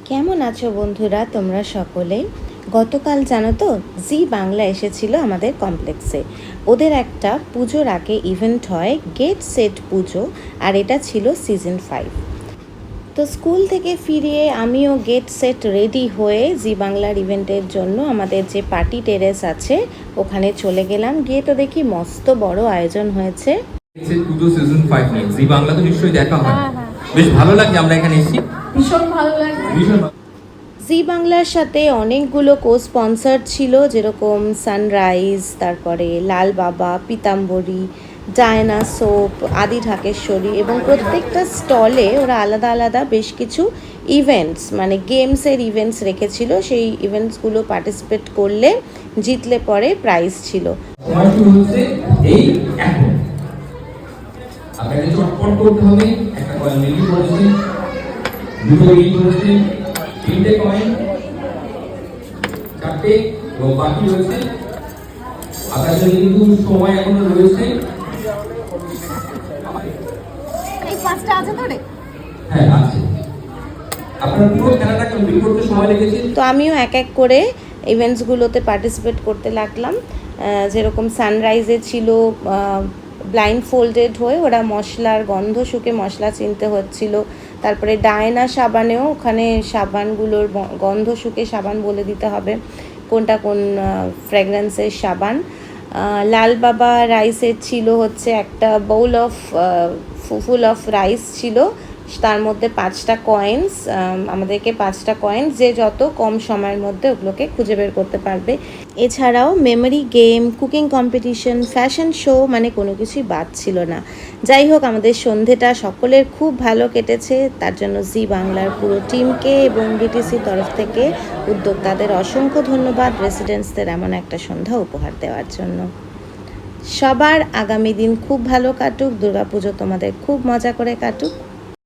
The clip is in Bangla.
কেমন আছো বন্ধুরা তোমরা সকলে? গতকাল জানো তো জি বাংলা এসেছিল আমাদের কমপ্লেক্সে। ওদের একটা পুজোর আগে ইভেন্ট হয়, গেট সেট পুজো, আর এটা ছিল সিজন 5। তো স্কুল থেকে ফিরিয়ে আমিও গেট সেট রেডি হয়ে জি বাংলার ইভেন্টের জন্য আমাদের যে পার্টি টেরেস আছে ওখানে চলে গেলাম। গিয়ে তো দেখি মস্ত বড় আয়োজন হয়েছে। পুজো সিজন 5 নিয়ে জি বাংলা তো নিশ্চয়ই দেখা হয়। বেশ ভালো লাগে, আমরা এখানে এসেছি, ভীষণ ভালো লাগছে। জি বাংলার সাথে অনেকগুলো কো স্পন্সর ছিল, যেরকম সানরাইজ, তারপরে লাল বাবা, পিতাম্বরী, ডায়না সোপ, আদি ঢাকেশ্বরী, এবং প্রত্যেকটা স্টলে ওরা আলাদা আলাদা বেশ কিছু ইভেন্টস মানে গেমসের ইভেন্টস রেখেছিল। সেই ইভেন্টসগুলো পার্টিসিপেট করলে জিতলে পরে প্রাইজ ছিল। এই এখন আপনাকে চটপট করতে হবে। একটা কয়েন রেডি করেছি, দুটো রেডি করেছি, তিনটে কয়েন, চারটে এবং বাকি রয়েছে। আপনার জন্য কিন্তু সময় এখনো রয়েছে। এই পাঁচটা আছে তো রে? হ্যাঁ আছে। আপনার পুরো খেলাটা কমপ্লিট করতে সময় লেগেছে। তো আমিও এক এক করে ইভেন্টসগুলোতে পার্টিসিপেট করতে লাগলাম। যেরকম সানরাইজে ছিল ব্লাইন্ড ফোল্ডেড হয়ে ওরা মশলার গন্ধ শুকে মশলা চিনতে হচ্ছিল। তারপরে ডায়না সাবানেও ওখানে সাবানগুলোর গন্ধ শুকে সাবান বলে দিতে হবে কোনটা কোন ফ্র্যাগরেন্সের সাবান। লাল বাবা রাইসের ছিল হচ্ছে একটা bowl of full of rice ছিল, তার মধ্যে 5টা কয়েন্স, আমাদেরকে 5টা কয়েন্স, যে যত কম সময়ের মধ্যে ওগুলোকে খুঁজে বের করতে পারবে। এছাড়াও memory game, cooking competition, fashion show, মানে কোনো কিছুই বাদ ছিল না। যাই হোক, আমাদের সন্ধেটা সকলের খুব ভালো কেটেছে। তার জন্য জি বাংলার পুরো টিমকে এবং ডিটিসির তরফ থেকে উদ্যোক্তাদের অসংখ্য ধন্যবাদ রেসিডেন্টসদের এমন একটা সন্ধ্যা উপহার দেওয়ার জন্য। সবার আগামী দিন খুব ভালো কাটুক, দুর্গাপুজো তোমাদের খুব মজা করে কাটুক।